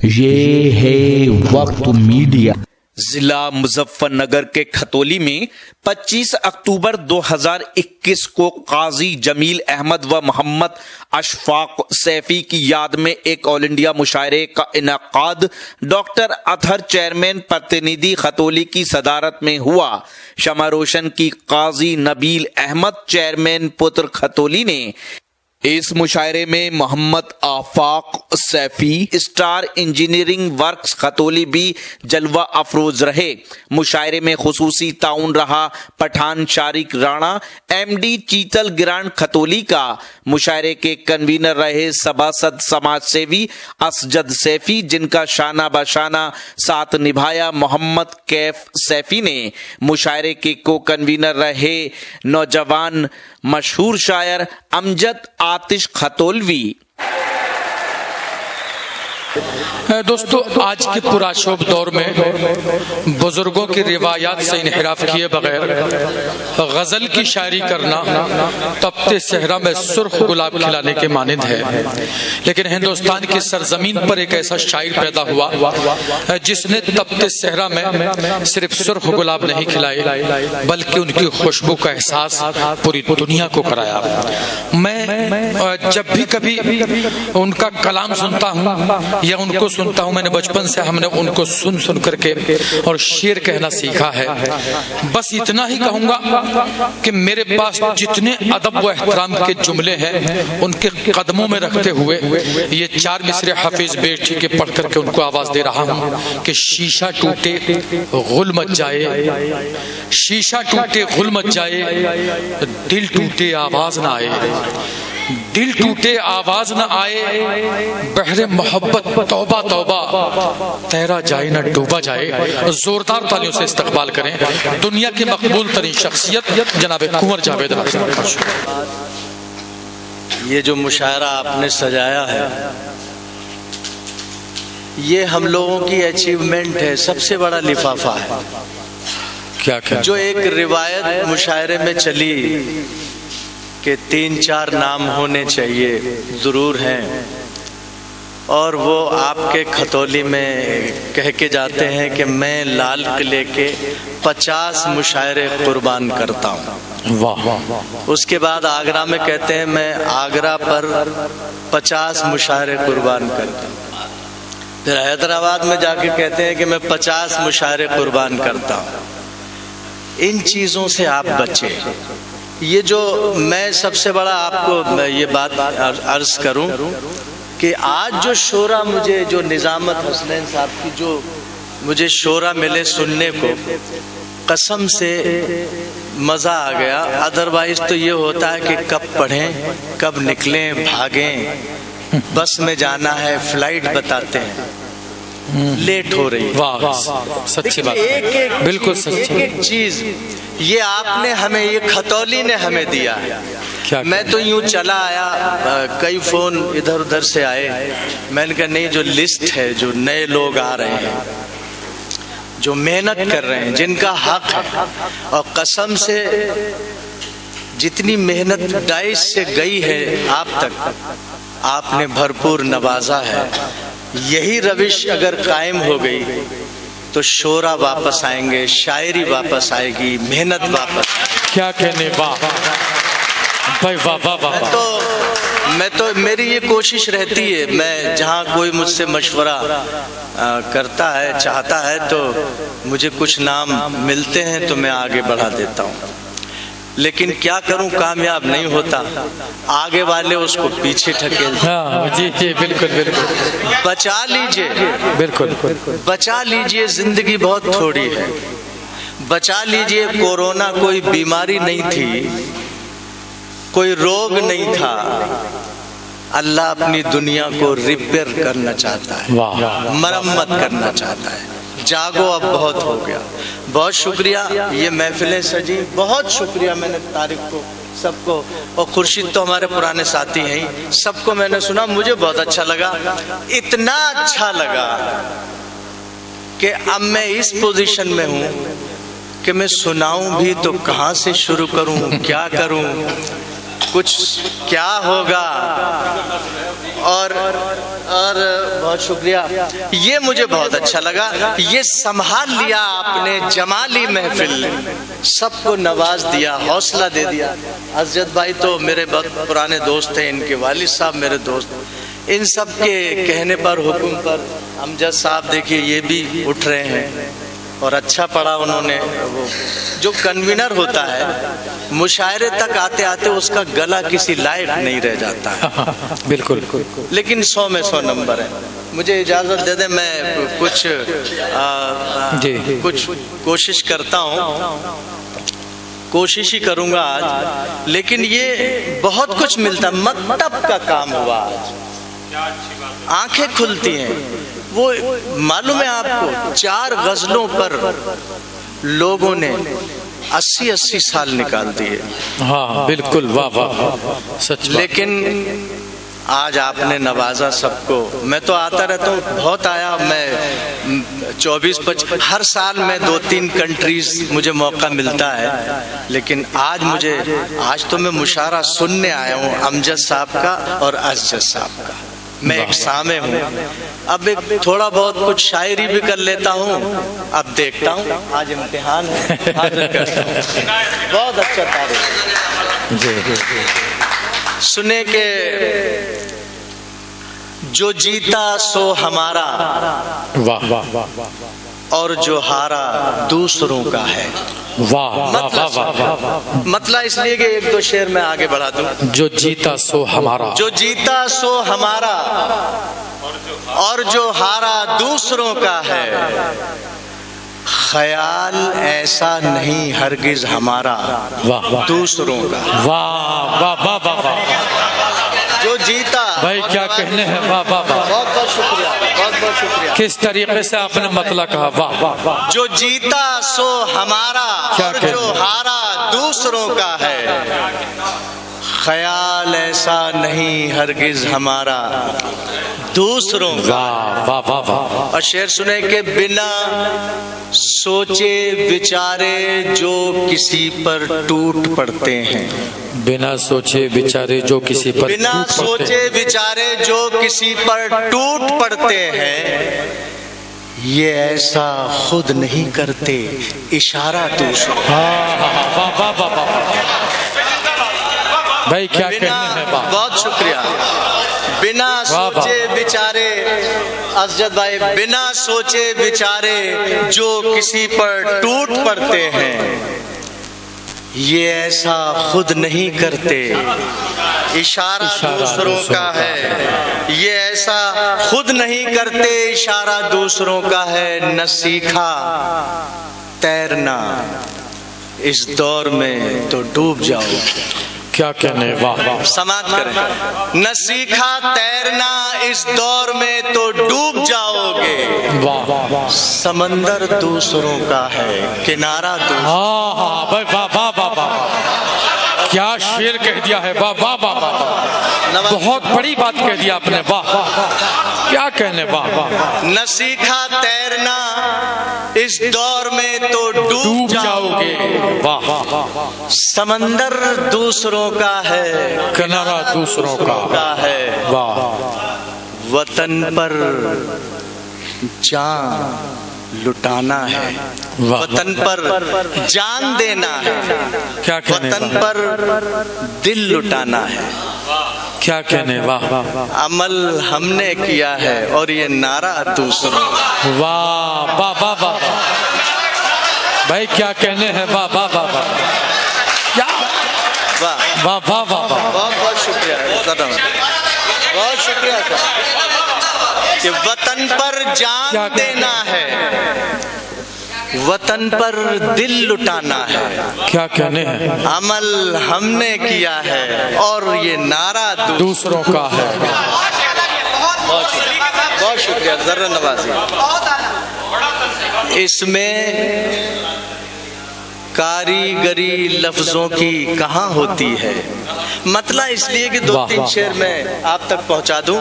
ये है वक्त मीडिया। जिला मुजफ्फरनगर के खतौली में 25 अक्टूबर 2021 को काजी जमील अहमद व मोहम्मद अशफाक सैफी की याद में एक ऑल इंडिया मुशायरे का इनेकाद डॉक्टर अतहर चेयरमैन प्रतिनिधि खतौली की सदारत में हुआ। शमा रोशन की काजी नबील अहमद चेयरमैन पुत्र खतौली ने इस मुशायरे में Mohammad Afaq Saifi star engineering works Khatauli भी जलवा अफरोज रहे। मुशायरे में खुसूसी ताउन रहा पठान शारिक राणा एमडी चीतल ग्रांड खतौली का। मुशायरे के कन्वीनर रहे सभासद समाज सेवी असजद सैफी, जिनका शाना बशाना साथ निभाया मोहम्मद कैफ सैफी ने। मुशायरे के को कन्वीनर रहे नौजवान मशहूर शायर अमजद आतिश खतौलवी। दोस्तों, आज के पुराशोभ दौर में बुजुर्गों की रिवायात से इनहिराफ किए बगैर गजल की शायरी करना तपते सहरा में सुर्ख गुलाब खिलाने के मानिंद है। लेकिन हिंदुस्तान की सरजमीन पर एक ऐसा शायर पैदा हुआ जिसने तपते सहरा में सिर्फ सुर्ख गुलाब नहीं खिलाए बल्कि उनकी खुशबू का एहसास पूरी दुनिया को कराया। मैं जब भी कभी उनका कलाम सुनता हूँ या उनको सुनता हूं, मैंने बचपन से हमने उनको सुन सुन करके और शेर कहना सीखा है। बस इतना ही कहूंगा कि मेरे पास जितने अदब व एहतराम के जुमले हैं उनके कदमों में रखते हुए ये 4 मिसरे हाफिज बेटी के पढ़ करके उनको आवाज दे रहा हूं कि शीशा टूटे गुल मच जाए, शीशा टूटे गुल मच जाए, दिल टूटे आवाज ना आए, दिल टूटे आवाज न आए, बहरे मोहब्बत तौबा तौबा, तैरा जाए न डूबा जाए। जोरदार तालियों से इस्तकबाल करें दुनिया की मकबूल तरीन शख्सियत जनाब कुंवर जावेद राशि। ये जो मुशायरा आपने सजाया है ये हम लोगों की अचीवमेंट है, सबसे बड़ा लिफाफा है। क्या जो एक रिवायत मुशायरे में चली कि 3-4 नाम होने चाहिए, जरूर हैं, और वो आपके खतौली में कह के जाते हैं कि मैं लाल किले के 50 मुशायरे कुर्बान करता हूँ। वाह। उसके बाद आगरा में कहते हैं मैं आगरा पर 50 मुशायरे कुर्बान करता हूँ। फिर हैदराबाद में जाके कहते हैं कि मैं 50 मुशायरे कुर्बान करता हूँ। इन चीज़ों से आप बचे। ये जो मैं सबसे बड़ा आपको ये बात अर्ज करूं कि आज जो शोरा मुझे, जो निजामत हुसैन साहब की जो मुझे शोरा मिले सुनने को, कसम से मज़ा आ गया। अदरवाइज तो ये होता है कि कब पढ़ें, कब निकलें, भागें, बस में जाना है, फ्लाइट बताते हैं, लेट हो रही है। वाह, सच्ची बात, बिल्कुल सच्ची। एक चीज ये आपने हमें, ये खतौली ने हमें दिया है। मैं तो यूं चला आया, कई फोन इधर उधर से आए, मैंने कहा नहीं, जो लिस्ट है, जो नए लोग आ रहे हैं, जो मेहनत कर रहे हैं, जिनका हक है, और कसम से जितनी मेहनत डाइस से गई है आप तक, आपने भरपूर नवाजा है। यही रविश अगर कायम हो गई तो शोरा वापस आएंगे, शायरी वापस आएगी, मेहनत वापस। क्या कहने, वाह भाई, वाह वाह वाह। मैं तो मेरी ये कोशिश रहती है, मैं जहाँ कोई मुझसे मशवरा करता है, चाहता है, तो मुझे कुछ नाम मिलते हैं तो मैं आगे बढ़ा देता हूँ। लेकिन क्या करूं, कामयाब नहीं होता, आगे वाले उसको पीछे ढकेलते। जी जी, बिल्कुल बिल्कुल। बचा लीजिए, बिल्कुल बचा लीजिए, जिंदगी बहुत थोड़ी है। बचा लीजिए, कोरोना कोई बीमारी नहीं थी, कोई रोग नहीं था। अल्लाह अपनी दुनिया को रिपेयर करना चाहता है, मरम्मत करना चाहता है। जागो, अब बहुत हो गया। बहुत शुक्रिया, ये महफिलें सजी, बहुत शुक्रिया। मैंने तारिक को, सबको, और खुर्शीद तो हमारे पुराने साथी हैं, सबको मैंने सुना, मुझे बहुत अच्छा लगा। इतना अच्छा लगा कि अब मैं इस पोजीशन में हूँ कि मैं सुनाऊं भी तो कहाँ से शुरू करूँ, क्या करूँ। कुछ क्या होगा। और बहुत शुक्रिया, ये मुझे बहुत अच्छा लगा, ये संभाल लिया आपने जमाली महफिल, सबको नवाज दिया, हौसला दे दिया। अज़रत भाई तो मेरे बहुत पुराने दोस्त थे, इनके वालिद साहब मेरे दोस्त, इन सब के कहने पर, हुक्म पर अमजद साहब देखिए ये भी उठ रहे हैं और अच्छा पढ़ा उन्होंने। वो जो कन्वीनर होता है मुशायरे तक आते आते उसका गला किसी लायक नहीं रह जाता है। बिल्कुल, लेकिन 100 में 100 नंबर है। मुझे इजाज़त दे दे, मैं कुछ कोशिश करता हूँ, कोशिश ही करूँगा आज, लेकिन ये बहुत कुछ मिलता। मकतब का काम हुआ आज, आंखें खुलती हैं। वो मालूम है आपको, 4 गजलों पर लोगों ने 80-80 साल निकाल दिए। हाँ बिल्कुल, वाह वाह, सच। लेकिन आज आपने नवाजा सबको। मैं तो आता रहता हूँ, बहुत आया, मैं 24-25 हर साल में 2-3 कंट्रीज मुझे मौका मिलता है। लेकिन आज तो मैं मुशायरा सुनने आया हूँ अमजद साहब का और अज़जद साहब का। मैं एक सामे हूँ, अब एक थोड़ा बहुत कुछ शायरी भी कर लेता हूँ। अब देखता हूँ, आज इम्तिहान है, बहुत अच्छा तारीफ। सुने के जो जीता सो हमारा, वाह वाह वाह, और जो हारा दूसरों का है। वाह वाह वाह। मतलब इसलिए कि 1-2 शेर में आगे बढ़ा दूं। जो जीता सो हमारा, जो जीता सो हमारा, और जो हारा दूसरों का है। ख्याल ऐसा नहीं हरगिज हमारा, वाह दूसरों का। वाह वाह वाह वाह वाह। जो जीता, भाई क्या कहने हैं, वाह वाह वाह, बहुत बहुत शुक्रिया, बहुत बहुत शुक्रिया। किस तरीके से आपने मतलब कहा, वाह वाह वाह। जो जीता सो हमारा, और जो हारा दूसरों का है। ख्याल ऐसा नहीं हरगिज हमारा, दूसरों का। वाह वाह वाह। और शेर सुने के बिना सोचे विचारे जो किसी पर टूट पड़ते हैं। बिना सोचे विचारे जो किसी पर, बिना सोचे विचारे जो किसी पर टूट पड़ते हैं। ये ऐसा खुद नहीं करते, इशारा दूसरों। वाह वाह वाह वाह। भाई क्या कहने हैं, वाह। बहुत शुक्रिया। बिना सोचे विचारे, अज़जद भाई, बिना सोचे विचारे जो किसी पर टूट पड़ते हैं। ये ऐसा खुद नहीं करते, इशारा दूसरों का है। ये ऐसा खुद नहीं करते, इशारा दूसरों का है। न सीखा तैरना इस दौर में तो डूब जाओ। क्या कहने, वाह। समाप्त करें। न सीखा तैरना इस दौर में तो डूब जाओगे। वाह। समंदर दूसरों का है, किनारा दूसरों। हाँ भाई, वाह वाह वाह वाह। क्या शेर कह दिया है, वाह वाह वाह वाह। बहुत बड़ी बात कह दिया आपने, वाह। क्या कहने, वाह वाह। न सीखा तैरना इस दौर में तो डूब जाओगे। वाह। समंदर दूसरों का है, किनारा दूसरों का है। वाह। वतन पर जान लुटाना है, वतन पर जान देना है। क्या कहने, वतन पर दिल लुटाना है। क्या कहने, वाह। अमल हमने किया है और ये नारा दूसरों। वाह वाह वाह वाह भाई, क्या कहने हैं, वाह वाह वाह वाह। क्या, वाह वाह वाह वाह वाह। बहुत बहुत शुक्रिया, बहुत शुक्रिया सर। कि वतन पर जान देना है, वतन पर दिल लुटाना है। क्या कहने हैं, अमल हमने किया है और ये नारा दूसरों का है। बहुत शुक्रिया, जर्रा नवाजी। इसमें कारीगरी लफ्जों की कहाँ होती है। मतलब इसलिए कि 2-3 शेर में आप तक पहुंचा दूं।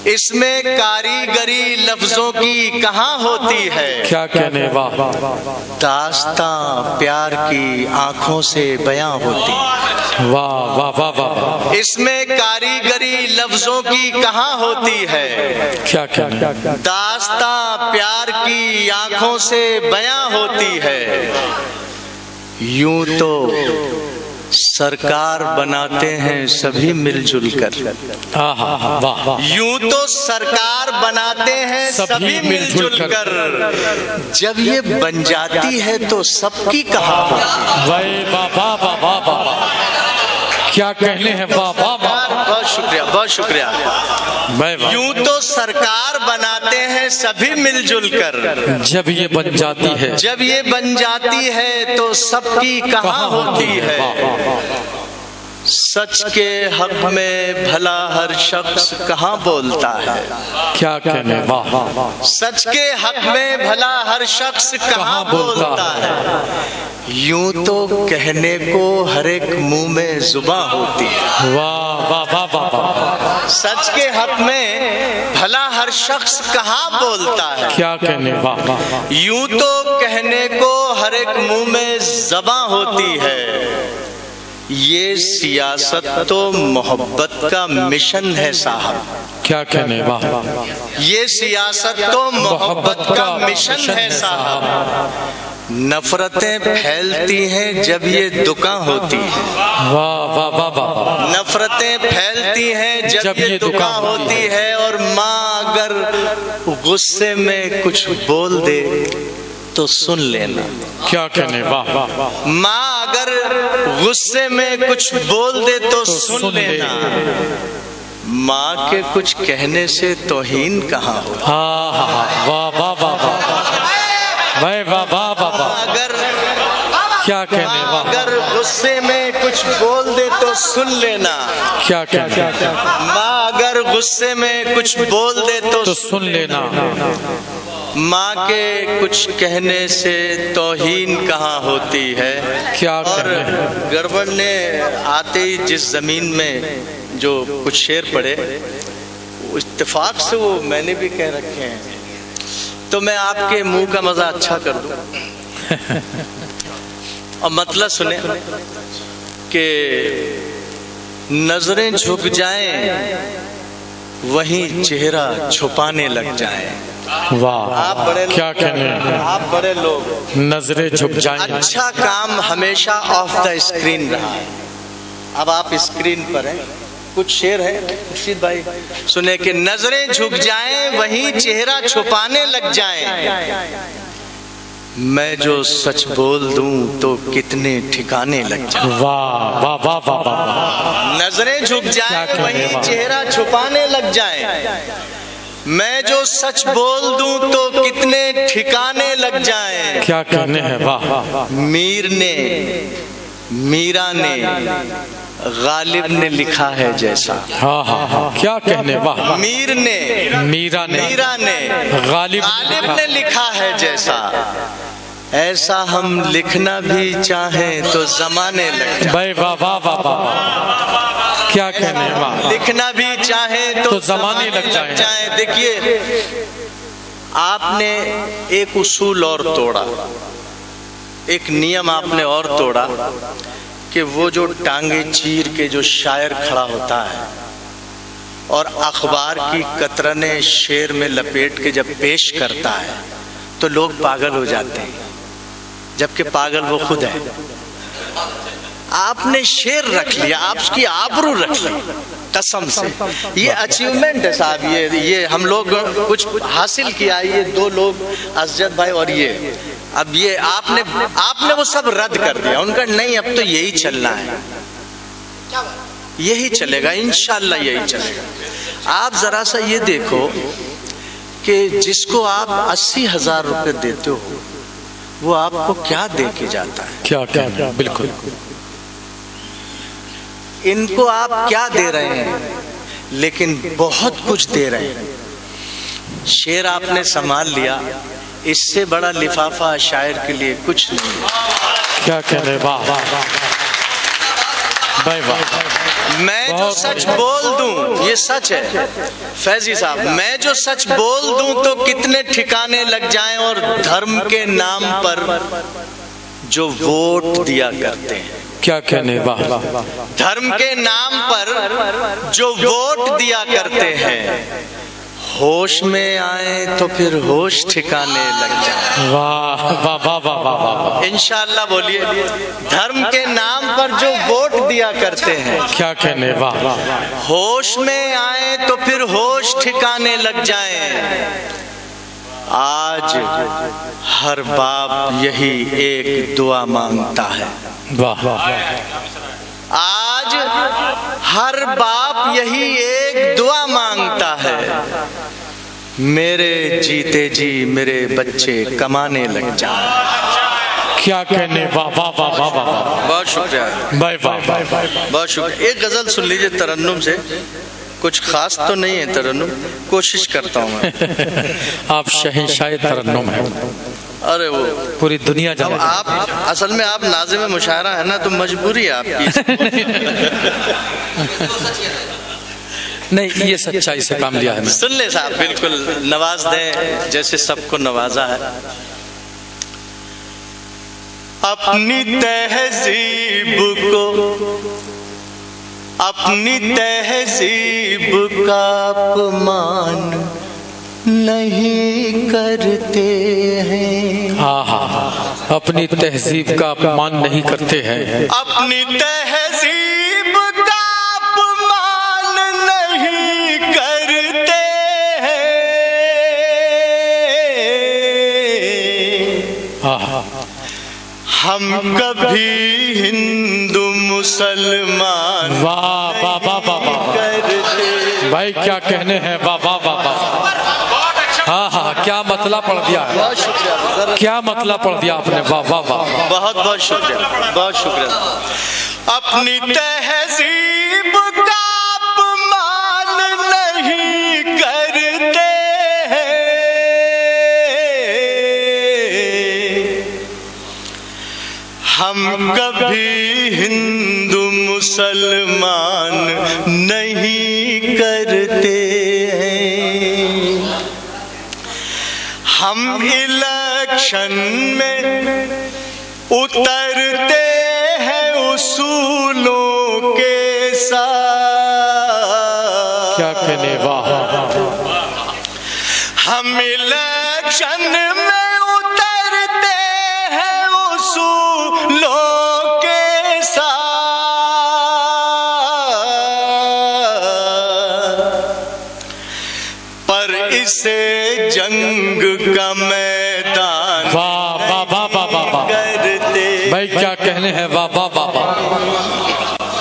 इसमें कारीगरी लफ्जों की कहाँ होती है। क्या कहने वाह, दास्तां प्यार की आंखों से बयां होती है। वाह वाह वाह वाह, इसमें कारीगरी लफ्जों की कहाँ होती है। क्या कहने, दास्तां प्यार की आंखों से बयां होती है। यूं तो सरकार बनाते हैं सभी मिलजुल कर। वाह, यूं तो सरकार बनाते हैं सभी मिलजुल कर, जब ये बन जाती है तो सबकी कहाँ होती। वाह वाह वाह वाह वाह, क्या कहने हैं, वाह वाह वाह, बहुत शुक्रिया, बहुत शुक्रिया। यूं तो सरकार बनाते हैं सभी मिलजुल कर, जब ये बन जाती है, जब ये बन जाती है तो सबकी कहाँ होती है। सच के हक में भला हर शख्स कहाँ बोलता है। क्या कहने वाह, सच के हक में भला हर शख्स कहाँ बोलता है। यूं तो कहने को हर एक मुंह में जुबां होती है। वाह वाह वाह वाह, सच के हक में भला हर शख्स कहाँ बोलता है। क्या कहने वाह, यूं तो कहने को हर एक मुंह में ज़बां होती है। ये सियासत तो मोहब्बत का मिशन है साहब। क्या कहने वाह, ये सियासत तो मोहब्बत का मिशन है साहब। नफरतें फैलती हैं जब ये दुकान होती है। वाह वाह वाह वाह, नफरतें फैलती हैं जब ये दुकान होती है। और माँ अगर गुस्से में कुछ बोल दे तो सुन लेना। क्या कहने वाह, माँ अगर गुस्से में कुछ बोल दे तो सुन लेना। माँ के कुछ कहने से तौहीन कहाँ हो। वाह वाह वाह वाह, वाह वाह वाह वाह, अगर क्या कहने वाह, अगर गुस्से में कुछ बोल दे तो सुन लेना। क्या कहने, माँ अगर गुस्से में कुछ बोल दे तो सुन लेना। माँ के कुछ कहने से तौहीन कहाँ होती है। क्या और कहने, गड़बड़ ने आते ही जिस जमीन में जो कुछ शेर पड़े, इत्तेफाक से वो मैंने भी कह रखे हैं, तो मैं आपके मुंह का मजा अच्छा कर दूं। और मतलब सुने कि नजरें झुक जाएं वहीं चेहरा छुपाने लग जाएं। वाह, आप बड़े क्या कहने, आप बड़े लोग, नजरें झुक जाएं। अच्छा काम हमेशा ऑफ द स्क्रीन रहा है। अब आप स्क्रीन पर हैं, कुछ शेर है खुर्शीद भाई सुने कि नजरें झुक जाएं वहीं चेहरा छुपाने लग जाएं। मैं जो सच बोल दूं तो कितने ठिकाने लग जाएं। वाह वाह वाह वाह वाह, नजरें झुक जाएं वहीं चेहरा छुपाने लग जाएं। मैं जो सच बोल दूं तो कितने ठिकाने लग जाएं। क्या कहने हैं वाह, मीर ने, मीरा ने, गालिब ने लिखा है जैसा। हाँ हाँ हाँ, क्या कहने वाह, मीर ने, मीरा ने, मीरा ने, गालिब ने लिखा है जैसा। ऐसा हम लिखना भी चाहें तो जमाने लग जाए। वाह वाह वाह वाह, क्या कहने वाह, लिखना भी चाहें तो जमाने लग जाए। देखिए, आपने एक उसूल और तोड़ा, एक नियम आपने और तोड़ा कि वो जो टांगे चीर के जो शायर खड़ा होता है और अखबार की कतरने शेर में लपेट के जब पेश करता है तो लोग पागल हो जाते हैं, जबकि पागल वो खुद है। आपने शेर रख लिया, आपकी आबरू रख ली कसम से। ये अचीवमेंट है साहब, ये हम लोग कुछ हासिल किया। ये दो लोग, असजद भाई और ये, अब ये आपने वो सब रद्द कर दिया। उनका नहीं, अब तो यही चलना है, यही चलेगा, इंशाल्लाह यही चलेगा। आप जरा सा ये देखो कि जिसको आप 80,000 रुपए देते हो वो आपको क्या दे के जाता है। क्या कहना, बिल्कुल। इनको आप क्या दे रहे हैं, लेकिन बहुत कुछ दे रहे हैं। शेर आपने संभाल लिया, इससे बड़ा लिफाफा शायर के लिए कुछ नहीं। क्या कहने वाह वाह वाह, वाह। मैं जो सच बोल दूं, ये सच है फैजी साहब, मैं जो सच बोल दूं तो कितने ठिकाने लग जाएं, और धर्म के नाम पर जो वोट दिया करते हैं, क्या कहने, वाह। धर्म के नाम पर जो वोट दिया करते हैं, होश में आए तो फिर होश ठिकाने लग जाए। वाह वाह वाह वाह वाह वाह। इंशाअल्लाह बोलिए, धर्म के नाम पर जो वोट दिया करते हैं, क्या कहने, वाह वाह। होश में आए तो फिर होश ठिकाने लग जाएं। आज हर बाप यही एक दुआ मांगता है, वाह। आज हर बाप यही एक दुआ मांगता है, मेरे जीते जी मेरे बच्चे कमाने लग जाए। क्या कहने, वाह वाह वाह वाह वाह। बहुत शुक्रिया भाई, वाह वाह। बहुत शुक्रिया। एक गजल सुन लीजिए तरन्नुम से, कुछ खास तो नहीं है तरन्नुम, कोशिश करता हूँ मैं। आप शहंशाह तरन्नुम हैं, अरे वो पूरी दुनिया जाने। आप असल में आप नाज़िम मुशायरा है ना, तो मजबूरी है आपकी। नहीं, ये सच्चाई से काम लिया है मैंने। सुन ले साहब, बिल्कुल नवाज दें जैसे सबको नवाजा है। अपनी तहजीब को, अपनी तहजीब का अपमान नहीं करते हैं। हाँ हाँ, अपनी तहजीब का अपमान नहीं करते हैं। अपनी तहजीब का अपमान नहीं करते हैं। हाँ, हम कभी हिंदू मुसलमान वाह वाह वाह वाह वाह। करते। भाई क्या कहने हैं, वाह वाह वाह वाह। हाँ हाँ, क्या मतला पढ़ दिया है, बहुत शुक्रिया, क्या मतला पढ़ दिया आपने, वाह वाह वाह। बहुत बहुत शुक्रिया, बहुत शुक्रिया। अपनी तहजीब का अपमान नहीं करते हैं। हम कभी हिंदू मुसलमान नहीं करते हैं। हम इलेक्शन में उतरते हैं उसूलों के साथ। क्या कहने, वाह। हम इलेक्शन में उतरते हैं उसूलों के साथ, पर इसे जंग का मैदान वाह वाह वाह वाह वाह वाह। करते। भाई क्या कहने हैं, वाह वाह वाह वाह।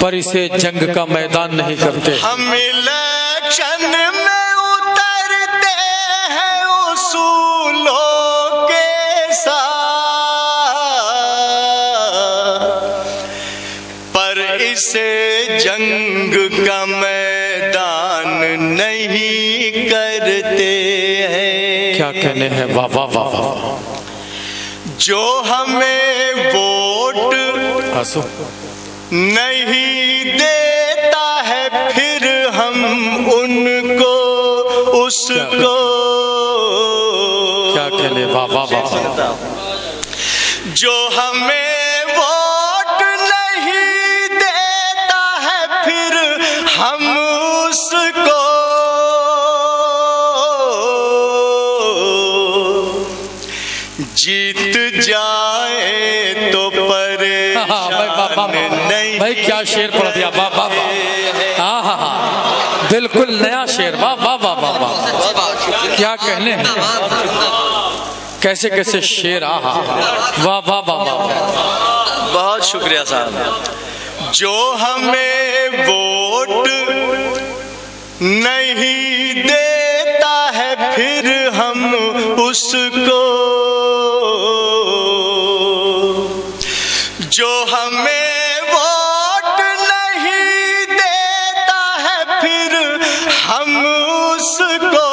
पर इसे जंग का मैदान नहीं करते। हम इलेक्शन में उतरते हैं उसूलों के साथ, पर इसे जंग का मैदान नहीं करते हैं। क्या कहने हैं, वाह वाह वाह वाह। जो हमें वोट हंसो। नहीं देता है, फिर हम उनको उसको। क्या कहने, वाह वाह वाह। जो हमें वोट नहीं देता है, फिर हम उसको जीत जाए तो परेशान नहीं। भाई क्या शेर पढ़ दिया, वाह वाह वाह। हाँ हाँ हाँ, बिल्कुल नया शेर, वाह वाह वाह वाह वाह। क्या कहने हैं, कैसे कैसे शेर, आहा, वाह वाह वाह वाह। बहुत शुक्रिया साहब। जो हमें वोट नहीं देता है, फिर हम उसको, जो हमें वोट नहीं देता है, फिर हम उसको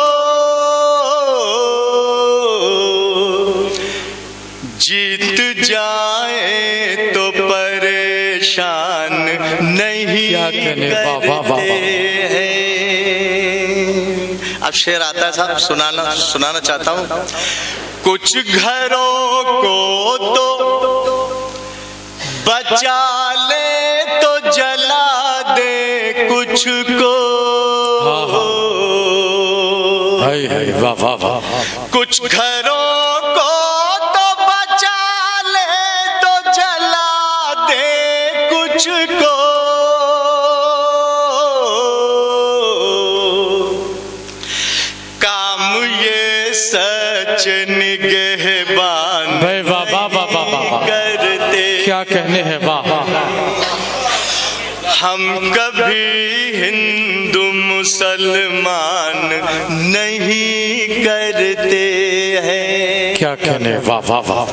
जीत जाए तो परेशान नहीं क्या कहने, वाह वाह वाह करते हैं। अब शेर आता है साहब, सुनाना चाहता हूँ। कुछ घरों को तो बचा ले तो जला दे, कुछ को वाह वाह वाह, कुछ घरों को तो बचा ले तो जला दे, कुछ को काम ये सच निगहबान करते। क्या कहने हैं, वाह। हम कभी हिंदू मुसलमान नहीं करते हैं। क्या कहने, वाह वाह वाह।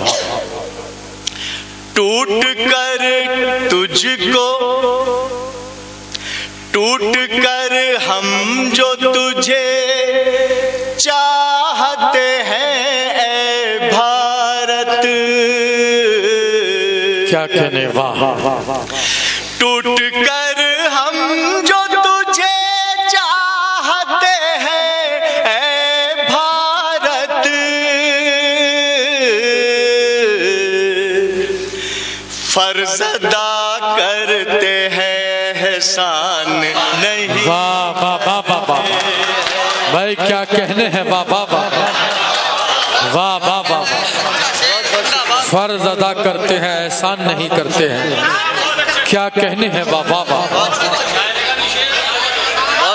टूट कर तुझको, टूट कर हम जो तुझे चाहते हैं ऐ भारत। क्या कहने, वाह। टूट कर हम जो तुझे चाहते हैं ऐ भारत, फर्ज अदा करते हैं एहसान नहीं। वाह वाह वाह वाह वाह भाई, क्या कहने हैं, वाह वाह वाह वाह वाह वाह। फर्ज अदा करते हैं एहसान नहीं करते हैं। क्या कहने हैं, वाह वाह वाह। बहुत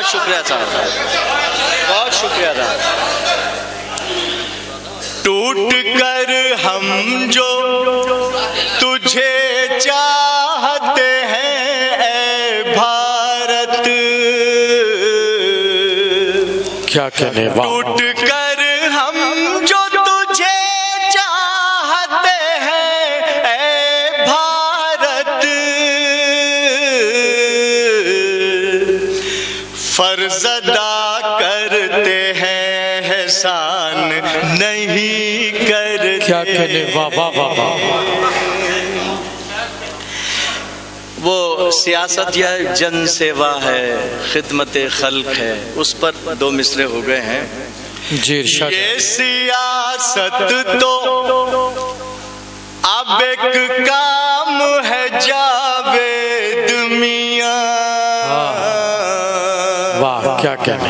शुक्रिया साहब, बहुत शुक्रिया साहब। टूट कर हम जो तुझे चाहते हैं ऐ भारत, क्या कहने, वाह। टूट कर हम जो तुझे चाहते हैं ऐ भारत, फर्ज अदा करते हैं एहसान नहीं करते। क्या कहने, वाह वाह वाह वाह। वो सियासत या जन सेवा है, खिदमत खल्क है, उस पर दो मिसरे हो गए हैं। जी इरशाद। ये सियासत तो अब एक काम है जावेद मियां। वाह, क्या कहने।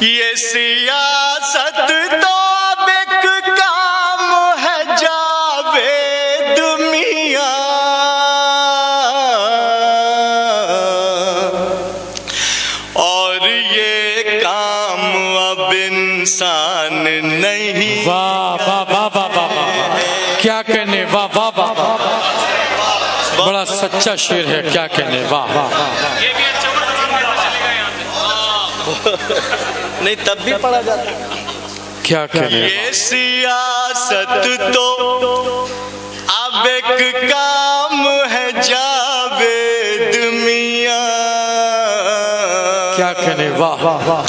ये सियासत तो अब एक काम है जावेद मियां। और ये काम अब इंसान नहीं। वाह वाह वाह वाह वाह, क्या कहने, वाह वाह वाह। बड़ा सच्चा शेर है, क्या कहने, वाह वाह। नहीं तब भी पढ़ा जाता। क्या कहने, ये सियासत तो अब एक काम है जावेद मियां। क्या कहने, वाह वाह।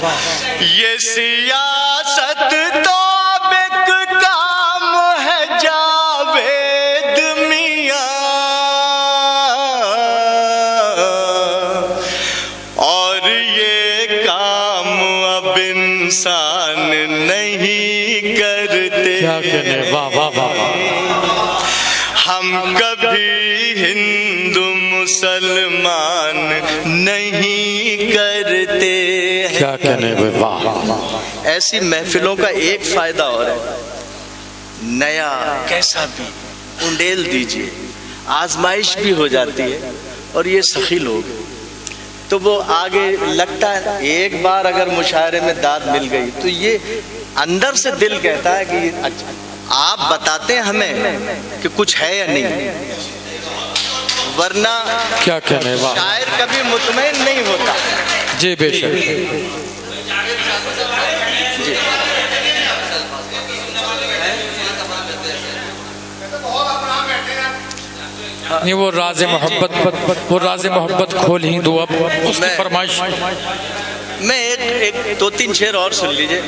ये सियासत तो अब एक काम है जावेद मियां। और ये काम अब इंसान नहीं करते। क्या कहने, वाह वाह वाह। हम कभी हिंदू मुसलमान नहीं करते। क्या कहने, वाह। ऐसी महफिलों का एक फायदा और है, नया कैसा भी उंडेल दीजिए, आजमाइश भी हो जाती है। और ये सखी लोग तो वो आगे लगता है, एक बार अगर मुशायरे में दाद मिल गई तो ये अंदर से दिल कहता है कि अच्छा, आप बताते हैं हमें कि कुछ है या नहीं, वरना क्या कहने, वाह। शायर कभी मुतमईन नहीं होता। जी बेशक। जी नहीं, वो राज़े मोहब्बत खोल ही दो अब उसकी फरमाइश। मैं एक दो तीन शेर और सुन लीजिए,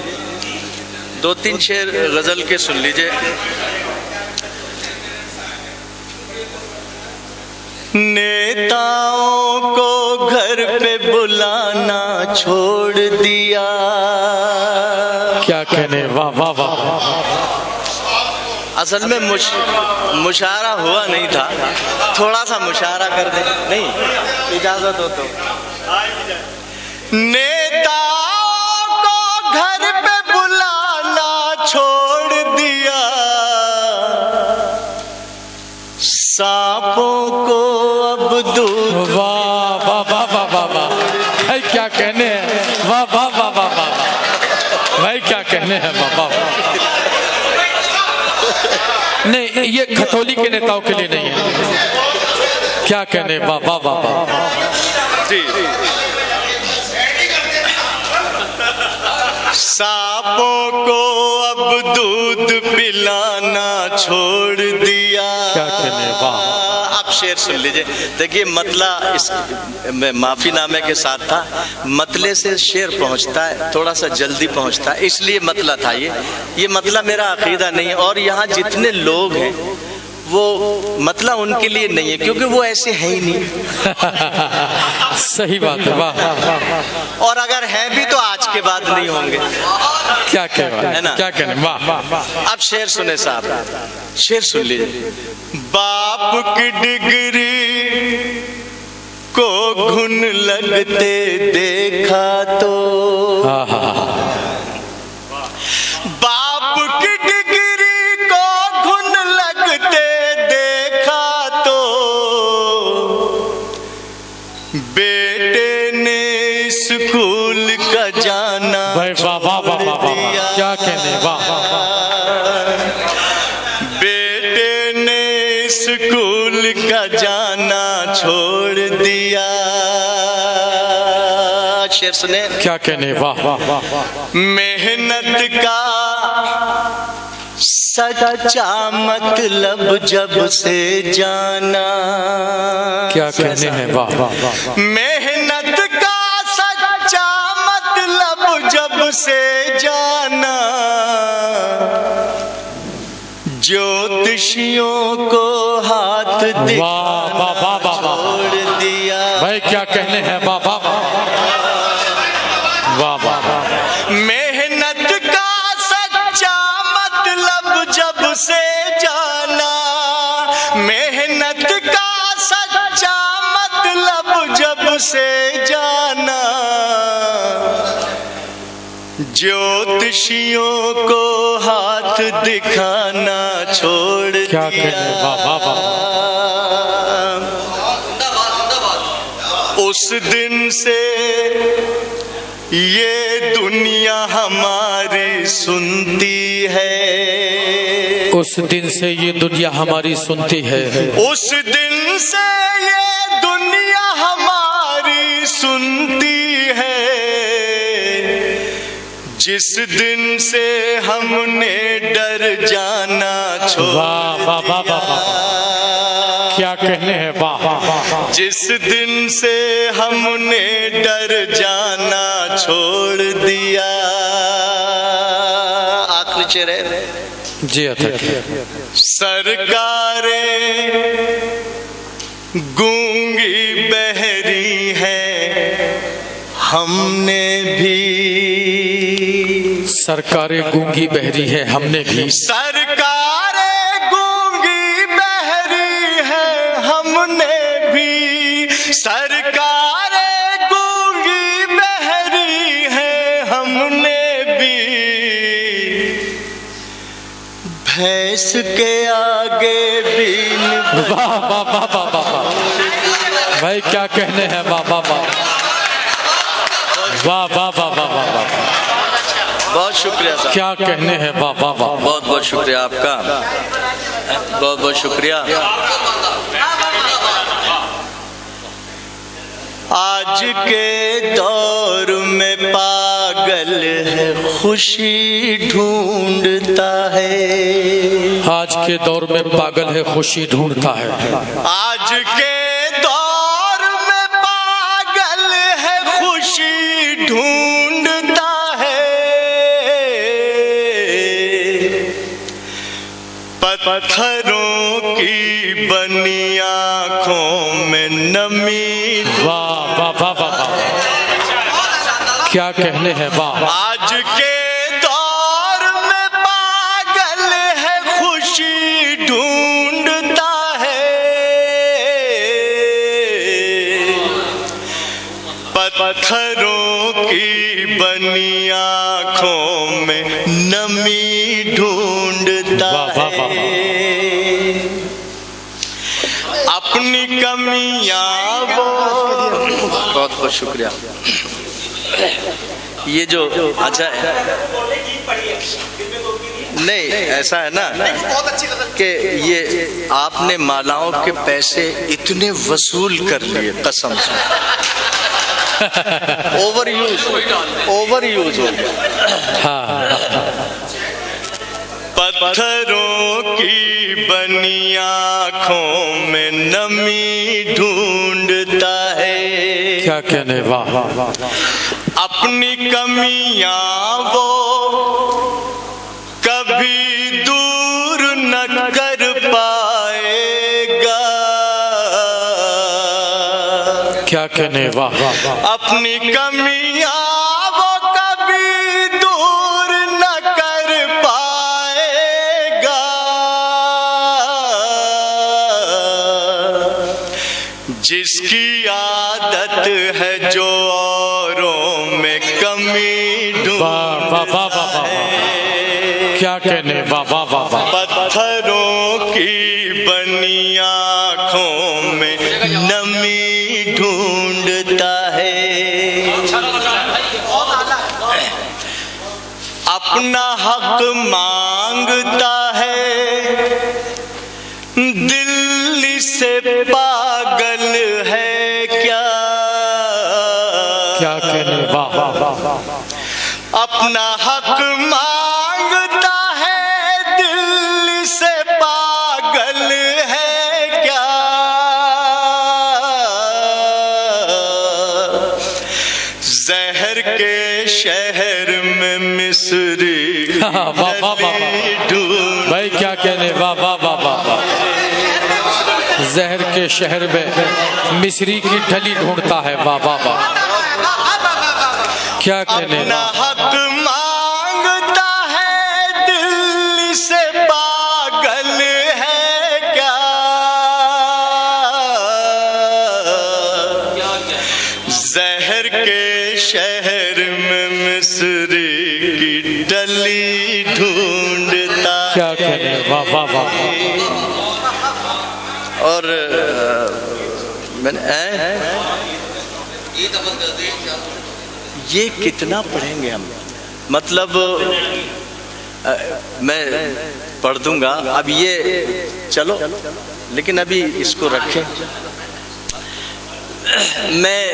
दो तीन शेर गजल के सुन लीजिए। नेताओं को घर पे बुलाना छोड़ दिया। क्या कहने, वाह वाह वाह। असल में मुशारा हुआ नहीं था, थोड़ा सा मुशारा कर दे, नहीं इजाजत हो तो। नेताओं को घर पे बुलाना छोड़ दिया, सांपों को अब दूध। वाह वाह वाह वाह वाह वाह भाई, क्या कहने हैं, वाह वाह वाह वाह वाह भाई, क्या कहने हैं, वाह वाह। नहीं, ये खतौली के नेताओं के लिए नहीं है, क्या कहने, वाह वाह वाह वाह जी। सांपों को अब दूध पिलाना छोड़ दिया। क्या कहने, वाह। आप शेर सुन लीजिए, देखिए मतला इस माफीनामे के साथ था, मतले से शेर पहुंचता है, थोड़ा सा जल्दी पहुंचता है, इसलिए मतला था। ये मतला मेरा अकीदा नहीं है, और यहाँ जितने लोग हैं वो मतला उनके लिए नहीं है, क्योंकि वो ऐसे है ही नहीं। सही बात है, वाह। और अगर है भी तो आज के बाद नहीं होंगे। क्या कहना है ना, क्या कहने, वाह वाह। अब शेर सुने साहब, शेर सुन लीजिए। बाप की डिग्री को घुन लगते देखा तो, बाप की डिग्री को घुन लगते देखा तो, बेटे ने स्कूल का जाना भाई, वाह वाह वाह वाह वाह, क्या कहने, वाह। बेटे ने स्कूल का जाना छोड़ दिया। शेर सुने, क्या कहने, वाह वाह वाह। मेहनत का सच्चा मतलब जब से जाना। क्या कहने हैं, वाह वाह वाह। मेहनत का सच्चा मतलब जब से जाना, ज्योतिषियों को हाथ दिखाना छोड़ दिया। भाई, क्या कहने हैं, वाह वाह वाह वाह। मेहनत का सच्चा मतलब जब से जाना, मेहनत का सच्चा मतलब जब से जाना, ज्योतिषियों को हाथ दिखाना छोड़ दिया। क्या कहने, वाह वाह वाह। उस दिन से ये दुनिया हमारी सुनती है, उस दिन से ये दुनिया हमारी सुनती है, उस दिन से ये दुनिया हमारी सुनती है, जिस दिन से हमने डर जाना छोड़ दिया। क्या कहने हैं, वाह। जिस दिन से हमने डर जाना छोड़ दिया। आखिरी चेहरे जी अच्छा। सरकारें गूंगी बहरी है, हमने भी। सरकारें गूंगी बहरी है, हमने भी। सरकारें गूंगी बहरी है, हमने भी। सरकारें गूंगी बहरी है, हमने भी। भैंस के आगे बीन। वाह वाह वाह वाह वाह भाई, क्या कहने हैं, वाह वाह वाह वाह वाह वाह वाह वाह वाह। बहुत शुक्रिया साहब। क्या कहने हैं, वाह वाह वाह। बहुत बहुत शुक्रिया आपका, बहुत बहुत शुक्रिया। आज के दौर में पागल है, खुशी ढूंढता है। आज के दौर में पागल है, खुशी ढूंढता है। आज के दौर में पागल है, खुशी ढूंढता है। पत्थरों की बनी आंखों में नमी। वाह वाह वाह वाह वाह, क्या कहने हैं वाह। आज के दौर में पागल है खुशी ढूंढता है, पत्थरों की बनी आंखों में नमी ढूंढता है, अपनी कमियां वो। बहुत बहुत शुक्रिया। ये जो अच्छा है नहीं, ऐसा है ना कि ये आपने मालाओं के पैसे इतने वसूल कर लिए कसम से, ओवर यूज हो गया। पत्थरों की बनी आंखों में नमी ढूंढता है, क्या कहने वाह। अपनी कमियां वो कभी दूर न कर पाएगा, क्या कहने वाह। अपनी कमियां वो कभी दूर न कर पाएगा, जिसकी आदत है जो औरों में कमी ढूंढता है, क्या कहने वाह वाह वाह। पत्थरों की बनी आंखों में नमी ढूंढता है, अपना हक मांगता है, दिल्ली से पागल है क्या, क्या कहने वाह। अपना हक मांगता है, दिल्ली से पागल है क्या, जहर के शहर में मिस्री भाई, क्या कहने वाह वाह वाह वाह। जहर के शहर में मिस्री की ढली ढूंढता है, वाह वाह वाह, क्या कहने अपना हक मांगता है, दिल्ली से पागल है क्या, जहर के शहर में मिस्री की डली ढूंढता है, क्या कहने वाह वाह वाह। और मैंने ये कितना पढ़ेंगे हम, मतलब मैं पढ़ दूंगा अब ये, चलो लेकिन अभी इसको रखें। मैं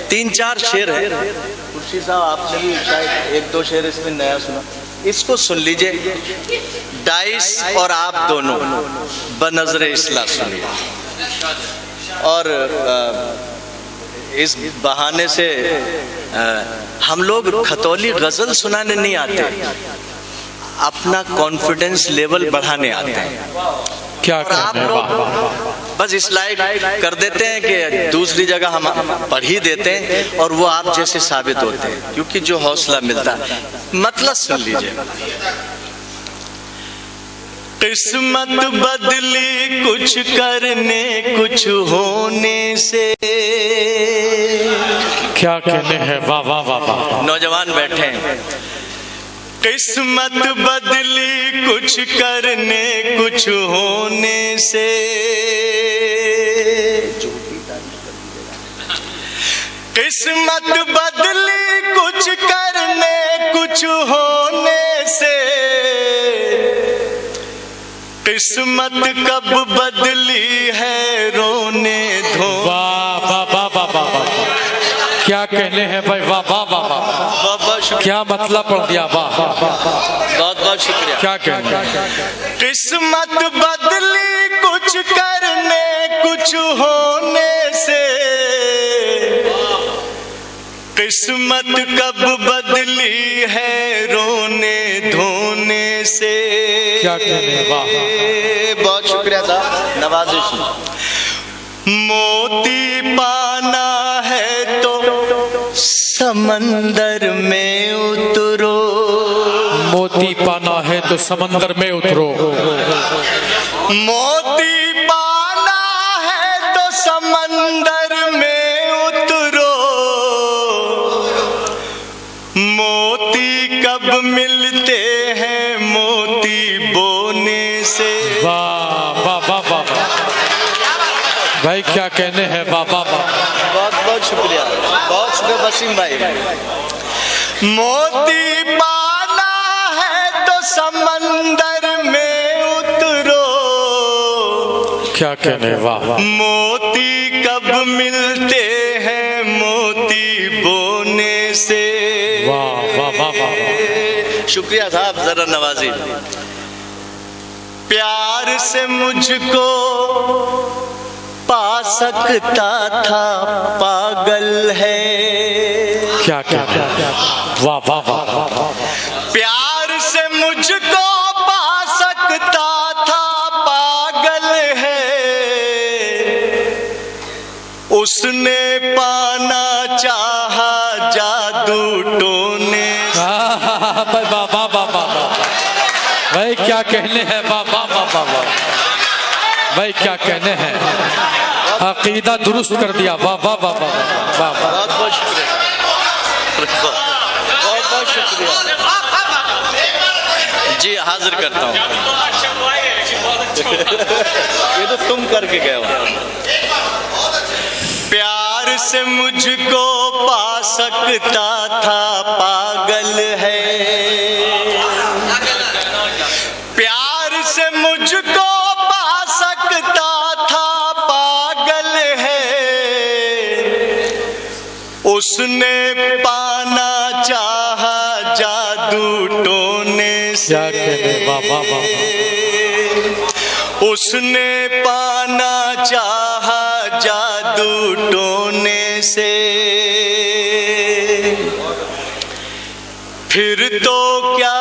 3-4 शेर है, खुर्शी साहब आपने भी शायद 1-2 शेर इसमें नया सुना, इसको सुन लीजिए। डाइस और आप दोनों बनज़र इस्लाह सुनिए, और इस बहाने से हम लोग खतौली गजल सुनाने नहीं आते, अपना कॉन्फिडेंस लेवल बढ़ाने आते हैं। क्या आप लोग बस इस लायक कर देते हैं कि दूसरी जगह हम पढ़ ही देते हैं और वो आप जैसे साबित होते हैं, क्योंकि जो हौसला मिलता है। मतलब सुन लीजिए। किस्मत बदली कुछ करने कुछ होने से, क्या कहने हैं वाह वाह वाह वाह। नौजवान बैठे हैं। किस्मत बदली कुछ करने कुछ होने से, किस्मत बदली कुछ करने कुछ होने से, किस्मत कब बदली है रोने धो। वाह वाह वाह वाह वाह, क्या कहने हैं भाई, वाह वाह वाह वाह, क्या मतलब पढ़ दिया, वाह बहुत बहुत शुक्रिया। क्या कहने। किस्मत बदली कुछ करने कुछ होने से, किस्मत कब बदली है रोने धोने से। क्या कहने, वाह बहुत शुक्रिया साहब, नवाजिश। मोती पाना है समंदर में उतरो, मोती पाना है तो समंदर में उतरो। मोती पाना है तो समंदर में उतरो, मोती कब मिलते हैं मोती बोने से। वाह वाह वाह वाह भाई, क्या कहने हैं बाबा। बहुत बहुत शुक्रिया, बहुत शुक्रिया वसीम भाई। मोती पाना है तो समंदर में उतरो, क्या कहने, वाह। मोती कब मिलते हैं मोती बोने से। वाह वाह वाह वाह। शुक्रिया साहब, जरा नवाजी। प्यार से मुझको पा सकता था पागल है। क्या क्या क्या, वाह वाह वाह। प्यार से मुझको पा सकता था पागल है, उसने पाना चाहा जादू टोने। वाह वाह वाह वाह भाई, क्या कहने हैं बाबा बाबा भाई, क्या कहने हैं। अकीदा दुरुस्त कर दिया, वाह वाह वाह वाह वाह। बहुत बहुत शुक्रिया, बहुत बहुत शुक्रिया जी। हाजिर करता हूँ। ये तो तुम करके गए हो। प्यार से मुझको पा सकता था पागल है, प्यार से मुझको पा सकता था पागल है, उसने पाना चाहा जादू टोने से। क्या कहने, वाह वाह वाह। उसने पाना चाहा जादू टोने से, फिर तो क्या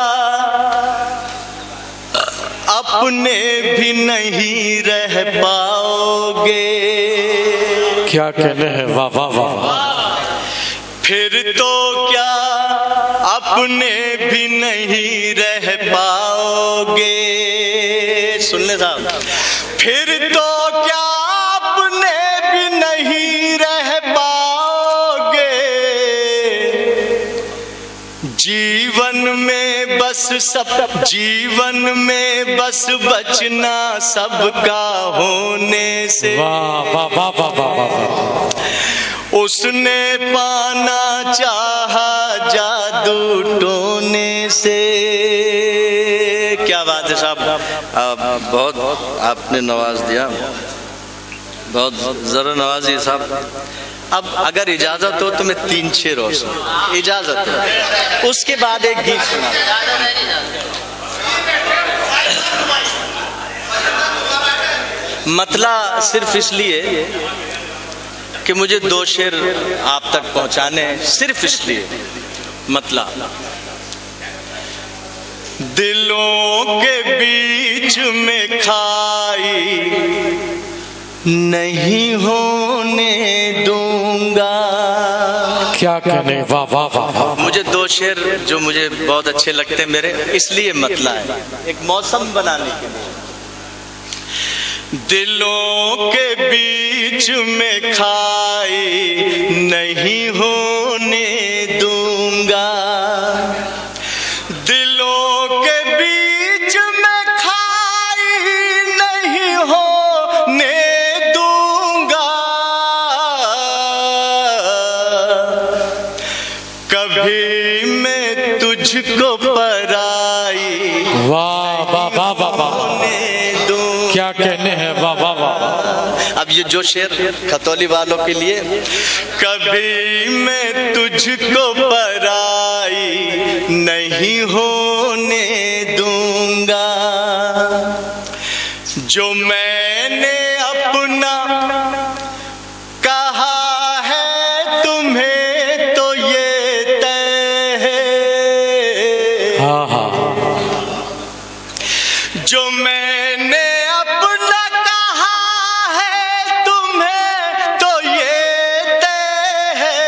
अपने भी नहीं रह पाओगे। क्या कहने हैं, वाह वाह वाह। फिर तो क्या अपने भी नहीं रह पाओगे। सुन ले साहब, फिर तो क्या अपने भी नहीं रह पाओगे। जीवन में बस जीवन में बस बचना सबका होने से। वाह वाह वाह वाह वाह वाह। उसने पाना चाहा जादू टोने से। क्या बात है साहब, बहुत आपने नवाज दिया, बहुत जरा नवाजी साहब। अब अगर इजाजत हो तो मैं 3 शेर और सुन, इजाजत हो, उसके बाद एक गीत सुना। मतला सिर्फ इसलिए कि मुझे 2 शेर आप तक पहुंचाने हैं, सिर्फ इसलिए। मतला, दिलों के बीच में खाई नहीं होने दूंगा। क्या कहने, वाह वाह वाह। मुझे 2 शेर जो मुझे बहुत अच्छे लगते हैं मेरे, इसलिए मतला है, एक मौसम बनाने के लिए। दिलों के बीच में खाई नहीं होने दूंगा, दिलों के बीच में खाई नहीं होने दूंगा। कभी मैं तुझको पराई वाह वाह वाह वाह वाह। क्या कहने हैं, वाह वाह वाह। अब ये जो शेर खतौली वालों के लिए, कभी मैं तुझको पराई नहीं होने दूंगा, जो मैंने अपना कहा है तुम्हें तो ये तय है। हाँ हाँ। जो मैंने अपना कहा है तुम्हें तो ये तय है,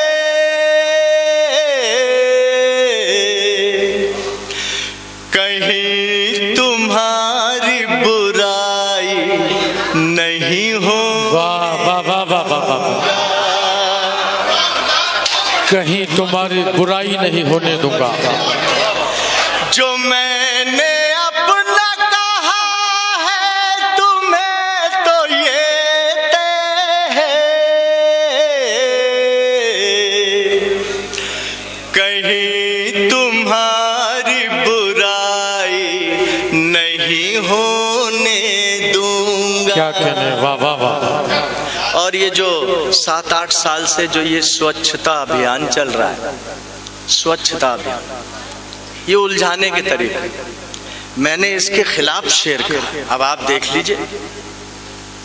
तुम्हारी बुराई नहीं हो। वाह वाह वाह वाह वाह वाह। कहीं तुम्हारी बुराई नहीं होने दूंगा। जो मैंने अपना कहा है तुम्हें तो ये तय है, कहीं तुम्हारी बुराई नहीं होने दूंगा। क्या कहने, वाह वाह वाह। और ये जो 7-8 साल से जो ये स्वच्छता अभियान चल रहा है, स्वच्छता अभियान, ये उलझाने के तरीके, मैंने इसके खिलाफ शेयर किया। अब आप देख लीजिए,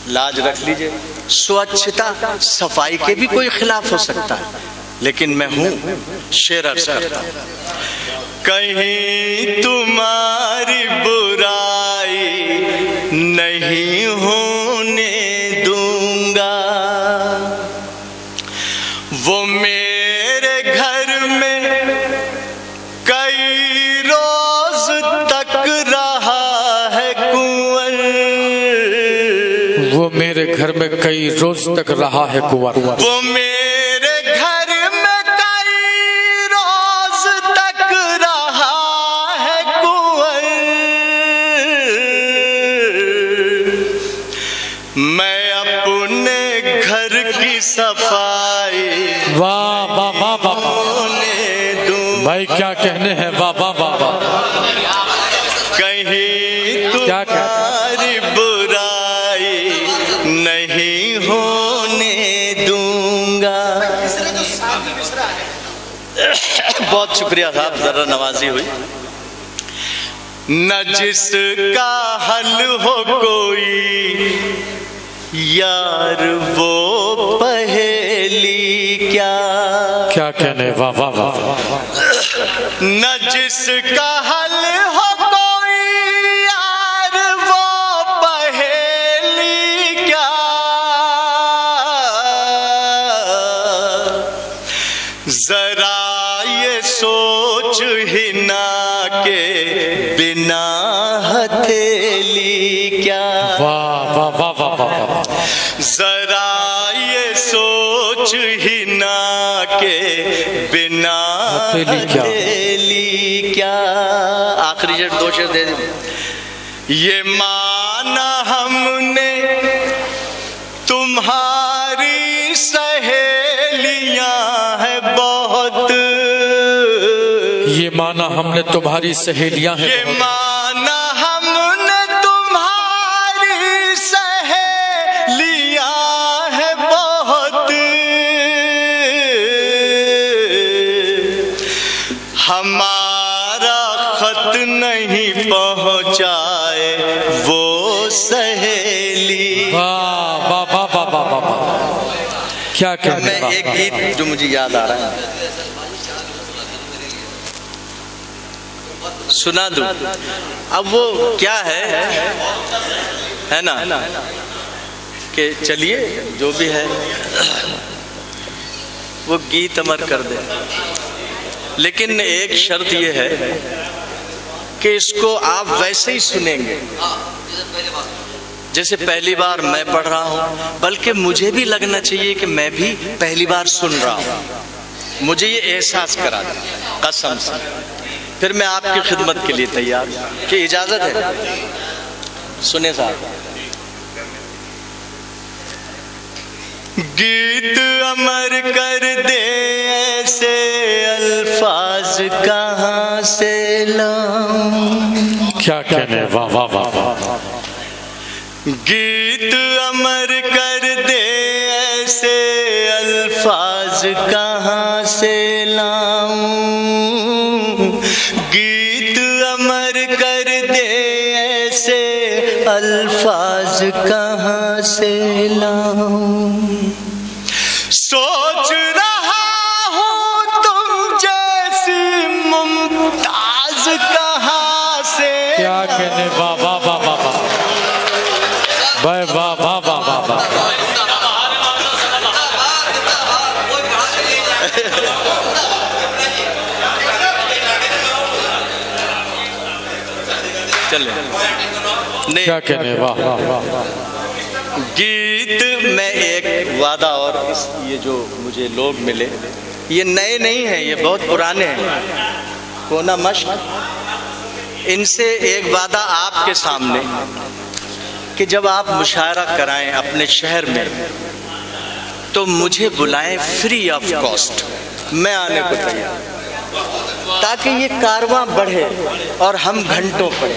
लाज रख लीजिए। स्वच्छता सफाई के भी कोई खिलाफ हो सकता है, लेकिन मैं हूं शेर अर्ज करता हूं, कहीं तुम्हारी बुराई नहीं होने दूंगा। वो मेरे घर में कई रोज तक रहा है कुंवर। वो मेरे घर में कई रोज तक रहा है कुंवर। वो मेरे घर में कई रोज तक रहा है कुंवर। मैं अपने घर की सफाई वाह वाह वाह वाह। भाई क्या कहने हैं, वाह वाह वाह वाह। कहीं क्या तुम्हारी बुराई नहीं होने दूंगा। बहुत शुक्रिया साहब, जरा नवाजी हुई। न जिसका हल हो कोई यार वो पहेली क्या। क्या कहने, वाह वाह वाह। न जिसका हल हो कोई यार वो पहेली क्या। जरा ये सोच ही ना के बिना हथेली क्या। वाह वाह वाह वाह वाह। जरा ये सोच ही ना के बिना हथेली क्या। आखिरी शेर, 2 शेर दे दे। ये माना हमने तुम्हारी सहेलियां हैं बहुत। ये माना हमने तुम्हारी सहेलियां हैं। ये माना हमने तुम्हारी सहेलियां हैं बहुत। हमारा खत नहीं पहुंचाए वो सहेली। वाह वाह वाह वाह वाह वाह। क्या कहने, मैं एक गीत जो मुझे याद आ रहा है सुना दूं। अब वो क्या है ना, कि चलिए जो भी है वो गीत अमर कर दे, लेकिन एक शर्त ये है कि इसको आप वैसे ही सुनेंगे जैसे पहली बार मैं पढ़ रहा हूं, बल्कि मुझे भी लगना चाहिए कि मैं भी पहली बार सुन रहा हूं। मुझे ये एहसास करा दे कसम से, फिर मैं आपकी खिदमत के लिए तैयार हूं। कि इजाजत है? सुने साहब। गीत अमर कर दे ऐसे अल्फाज कहाँ से लाऊं। क्या कहने, वाह वाह वाह वाह। गीत अमर कर दे ऐसे अल्फाज कहाँ से लाऊं। गीत अमर कर दे ऐसे अल्फाज कहाँ से लाऊं। सोच रहा हूँ तुम जैसी मुमताज कहाँ से। क्या कहने, वाह वाह वाह वाह वाह। वाह वाह वाह वाह वाह वाह। चले नहीं क्या कहने, वाह वाह वाह। गीत में एक वादा, और ये जो मुझे लोग मिले ये नए नहीं हैं, ये बहुत पुराने हैं। कोना मश्क, इनसे एक वादा आपके सामने कि जब आप मुशायरा कराएं अपने शहर में तो मुझे बुलाएं फ्री ऑफ कॉस्ट, मैं आने को तैयार, ताकि ये कारवां बढ़े और हम घंटों पढ़े।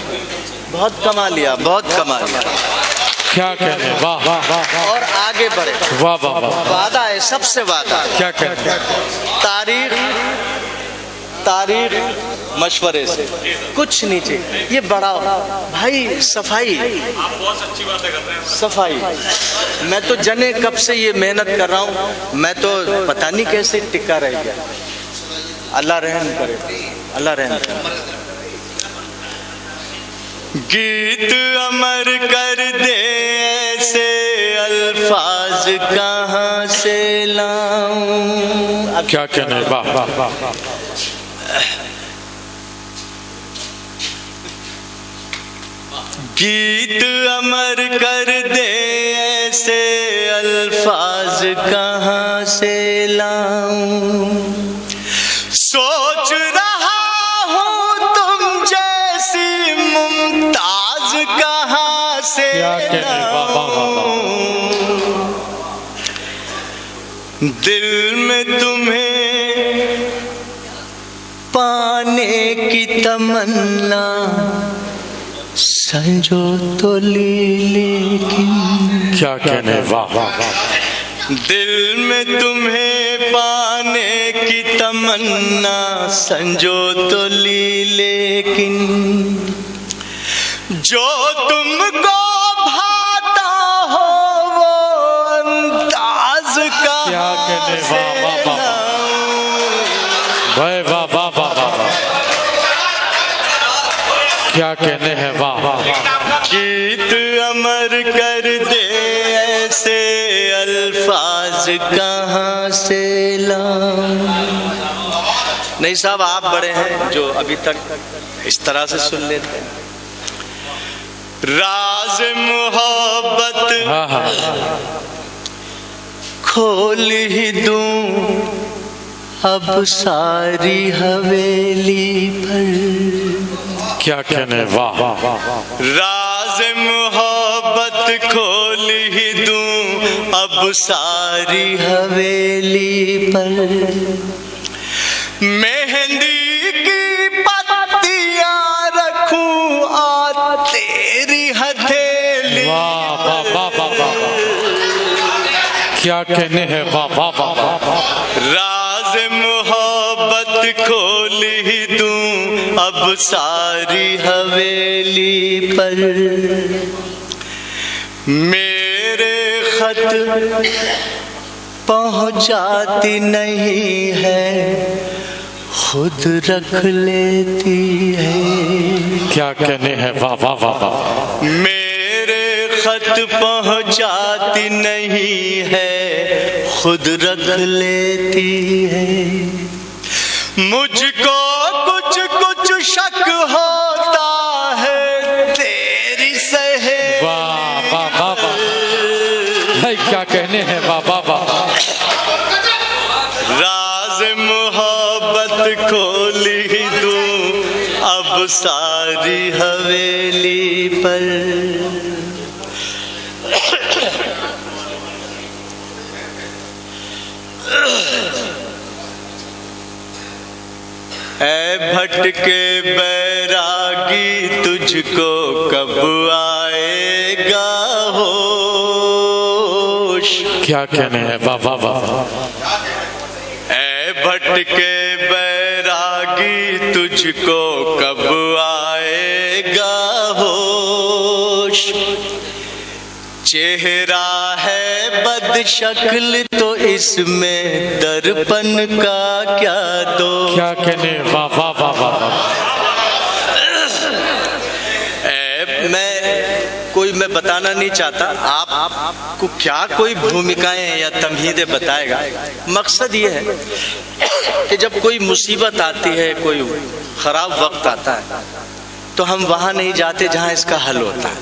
बहुत कमा लिया, बहुत कमा लिया। क्या कहने, वाह वाह वाह। और आगे बढ़े, वाह वाह वाह। वादा है, सबसे वादा। क्या कहने, तारीख मशवरे से कुछ नहीं चाहिए, ये बड़ा भाई सफाई। आप बहुत अच्छी बातें कर रहे हैं। सफाई, मैं तो जने कब से ये मेहनत कर रहा हूँ, मैं तो पता नहीं कैसे टिका रह गया। अल्लाह रहम करे, अल्लाह रहम करे। गीत अमर कर दे ऐसे अल्फाज कहाँ से लाऊं। क्या कहने, वाह वाह वाह। गीत अमर कर दे ऐसे अल्फाज कहाँ से लाऊं। सोच रहा हूँ तुम जैसी मुमताज कहाँ से लाऊं। दिल में तुम्हें पाने की तमन्ना संजो तो लेकिन। क्या कहने, वाह वाह वाह। दिल में तुम्हें पाने की तमन्ना संजो तो लेकिन। जो तुमको भाता हो वो अंदाज का। क्या कहने, वाह वाह वाह वाह वाह वाह वाह वाह। क्या कहने हैं, वाह वाह। गीत अमर कर दे ऐसे अल्फाज कहाँ से लाऊं। नहीं साहब, आप बड़े हैं जो अभी तक इस तरह से सुन लेते हैं। राज मोहब्बत खोल ही दूं अब सारी हवेली पर। क्या कहने, वाह वाह वाह। राज मोहब्बत खोल ही दूं अब सारी हवेली पर। मेहंदी की पत्तियां रखूं और तेरी हथेली। वाह वाह वाह वाह वाह। क्या कहने हैं, वाह वाह वाह वाह। राज मोहब्बत खोल ही दूं अब सारी हवेली पर। मेरे खत पहुंचाती नहीं है, खुद रख लेती है। क्या कहने हैं, वाह वाह वाह वाह। मेरे खत पहुंचाती नहीं है, खुद रख लेती है। मुझको कुछ कुछ शक होता है तेरी सहेली। वाह वाह वाह वाह। क्या कहने हैं, वाह वाह वाह। राज मोहब्बत खोल ही दूं अब सारी हवेली पर। ऐ भटके बैरागी तुझको कब आएगा होश। क्या कहने हैं, वाह वाह वाह। ऐ भटके बैरागी तुझको कब आएगा होश। चेहरा है बदशक्ल तो इसमें दर्पण का क्या दोष। क्या कहने, वाह वाह वाह वाह। मैं बताना नहीं चाहता आपको क्या कोई भूमिकाएं या तमहीदें बताएगा। मकसद ये है कि जब कोई मुसीबत आती है, कोई खराब वक्त आता है, तो हम वहां नहीं जाते जहां इसका हल होता है,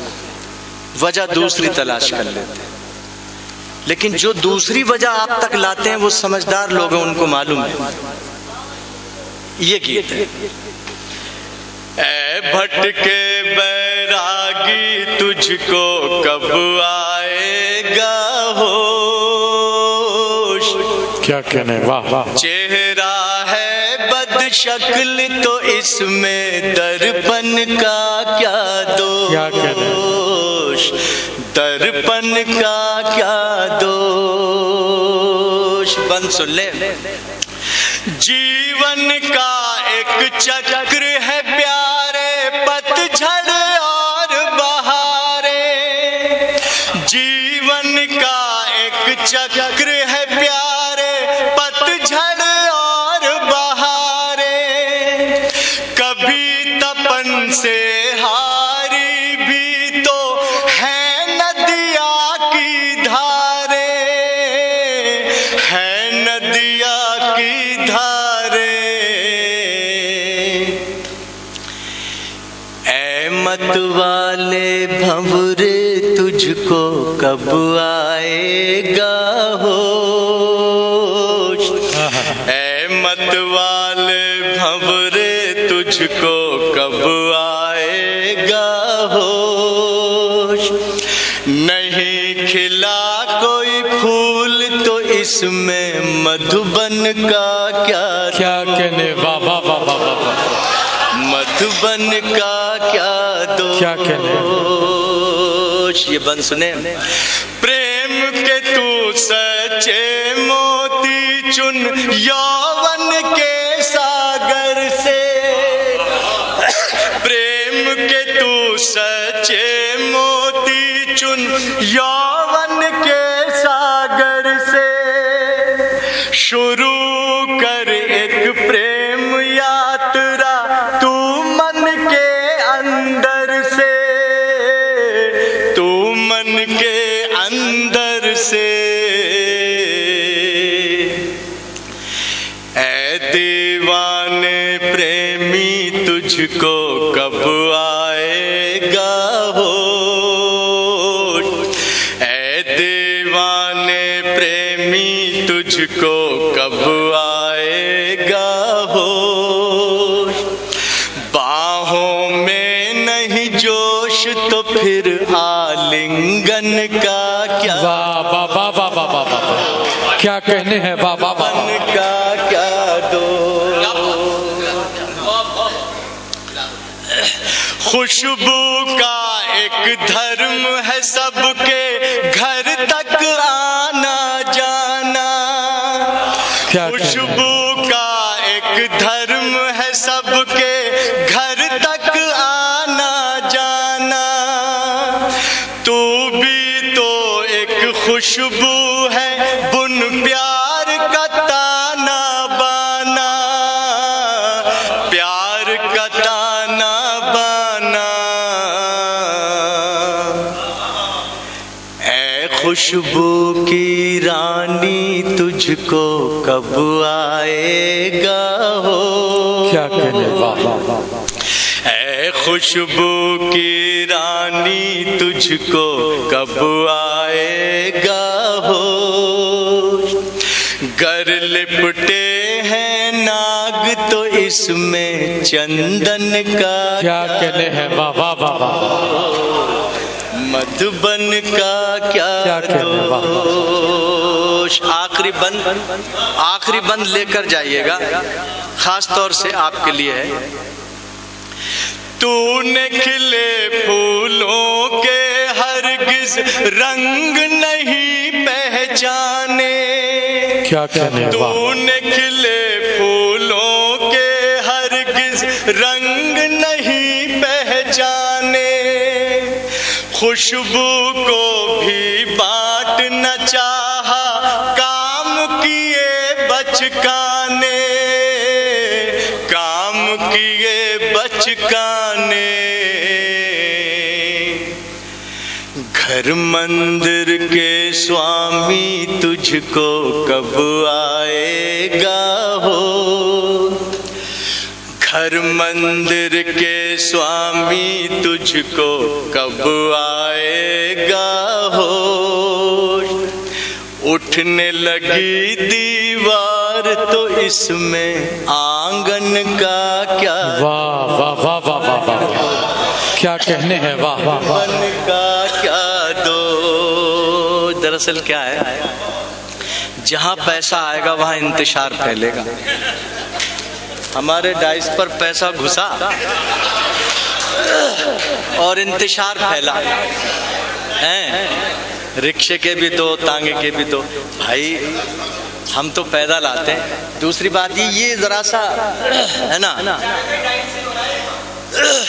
वजह दूसरी तलाश कर लेते हैं। लेकिन जो दूसरी वजह आप तक लाते हैं वो समझदार लोग हैं, उनको मालूम है। ये गीत है, ऐ भटके बैरागी तुझको कब आएगा होश। क्या कहने, वाह वाह। चेहरा है बदशक्ल तो इसमें दर्पण का क्या दोष, दर्पण का क्या दोष। बंद सुन ले। जीवन का एक चक्र है प्यारे, पतझड़ और बहारे। जीवन का एक चक्र है प्यारे, पतझड़ और बहारे। कभी तपन से हारी भी तो है नदिया की धारे, है नदिया की धारे। ऐ मत वाले भंवरे तुझको कब आएगा होश। ऐ मत वाले भंवरे तुझको कब आएगा होश। नहीं खिला कोई फूल तो इसमें मधुबन का क्या कहने, वाह वाह वाह वाह वाह। मधुबन का क्या दोष। ये बंद सुने। प्रेम के तू सच्चे मोती चुन यौवन के सागर से। प्रेम के तू सच्चे मोती चुन यौवन के सागर से। शुरू कर एक प्रेम यात्रा तू मन के अंदर से, तू मन के अंदर से। ऐ दीवाने प्रेमी तुझको कब आएगा होश। ऐ दीवाने प्रेमी तुझको कब आएगा होश। बाहों में नहीं जोश तो फिर आलिंगन का क्या, वाह वाह वाह वाह वाह वाह वाह। क्या कहने हैं, वाह वाह वाह। का क्या दो। खुशबू का एक धर्म है सबके घर तक आना जाना। खुशबू का एक धर्म है सबके घर तक आना जाना। तू भी तो एक खुशबू है, बुन प्यार का ताना बाना, प्यार का ताना बाना। ऐ खुशबू की रानी तुझको कब आएगा हो। क्या कहने, वाह वाह वाह। ऐ खुशबू की रानी तुझको कब आएगा हो। गर लिपटे हैं नाग तो इसमें चंदन का क्या कहने हैं, वाह वाह वाह वाह। मधुबन का क्या दोष। आखिरी बंद लेकर जाइएगा, खास तौर से आपके लिए है। तूने खिले फूलों के हरगिज रंग नहीं पहचाने। क्या कहने, तूने खिले फूलों के हरगिज रंग नहीं पहचाने। खुशबू को भी बांट न चाहा, काम किए बचकाने, काम किए बचकाने। घर मंदिर के स्वामी तुझको कब आएगा हो। घर मंदिर के स्वामी तुझको कब आएगा होश, उठने लगी दीवार तो इसमें आंगन का क्या। वाह वाह वाह वाह वाह वाह, क्या कहने हैं, वाह वाह वाह। आंगन का क्या दो। दरअसल क्या है, जहां पैसा आएगा वहां इंतशार फैलेगा। हमारे डाइस पर पैसा घुसा और इंतशार फैला है। रिक्शे के भी दो, तांगे के भी दो। भाई हम तो पैदल आते हैं। दूसरी बात ये जरा सा है ना,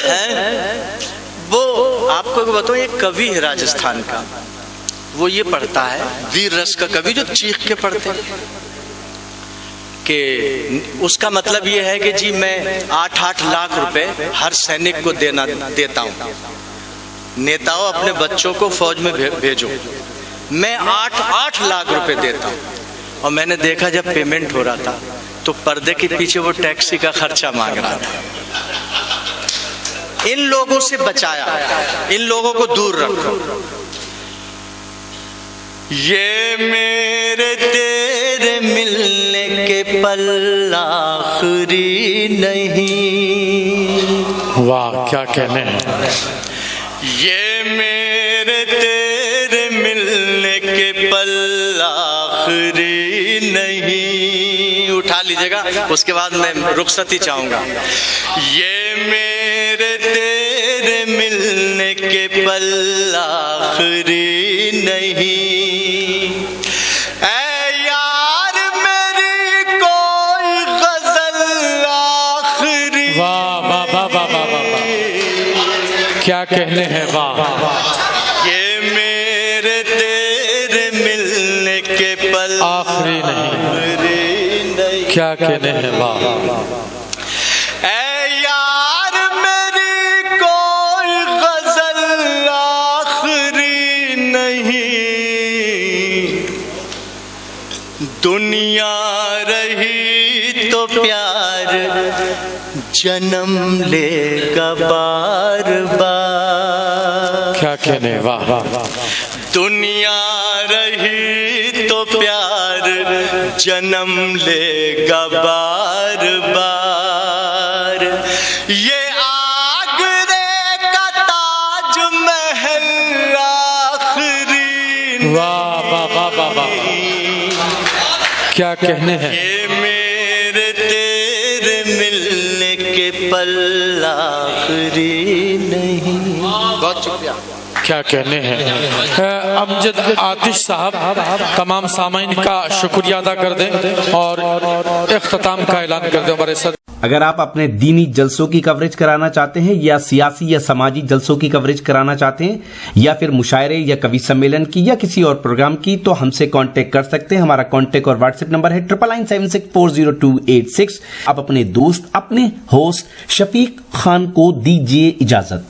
है वो आपको बताऊं, एक कवि है राजस्थान का, वो ये पढ़ता है, वीर रस का कवि जो चीख के पढ़ते हैं कि उसका मतलब ये है कि जी मैं 8-8 लाख रुपए हर सैनिक को देता हूं। नेताओं अपने बच्चों को फौज में भेजो, मैं 8-8 लाख रुपए देता हूं। और मैंने देखा जब पेमेंट हो रहा था तो पर्दे के पीछे वो टैक्सी का खर्चा मांग रहा था। इन लोगों से बचाया, इन लोगों को दूर रखो। ये मेरे तेरे मिलने के पल आखिरी नहीं। वाह क्या कहने हैं। ये मेरे तेरे मिलने के पल आखिरी नहीं। उठा लीजिएगा, उसके बाद मैं रुखसती चाहूंगा। ये मेरे तेरे मिलने के पल आखिरी नहीं। ऐ यार मेरी कोई गजल आखिरी। वाह वाह वाह वाह वाह वाह, क्या कहने हैं, वाह। ये मेरे तेरे मिलने के पल आखिरी नहीं, क्या कहने हैं, वाह। ऐ यार मेरी कोई गजल आखिरी नहीं। दुनिया रही तो प्यार जन्म लेगा बार बार। क्या कहने, वाह वाह वाह। दुनिया रही तो प्यार जन्म लेगा बार बार। ये आगरे का ताज महल आखिरी। वाह वाह वाह वाह वाह, क्या कहने हैं। ये मेरे तेरे मिलने के पल आखिरी नहीं। बहुत शुक्रिया। क्या कहने हैं। अमजद आतिश साहब तमाम सामाइन का शुक्रिया अदा कर दें और इख्तिताम का ऐलान कर दें हमारे साथ। अगर आप अपने दीनी जलसों की कवरेज कराना चाहते हैं या सियासी या समाजी जलसों की कवरेज कराना चाहते हैं या फिर मुशायरे या कवि सम्मेलन की या किसी और प्रोग्राम की, तो हमसे कांटेक्ट कर सकते हैं। हमारा कांटेक्ट और व्हाट्सएप नंबर है 9976400286। आप अपने दोस्त, अपने होस्ट शफीक खान को दीजिए इजाजत।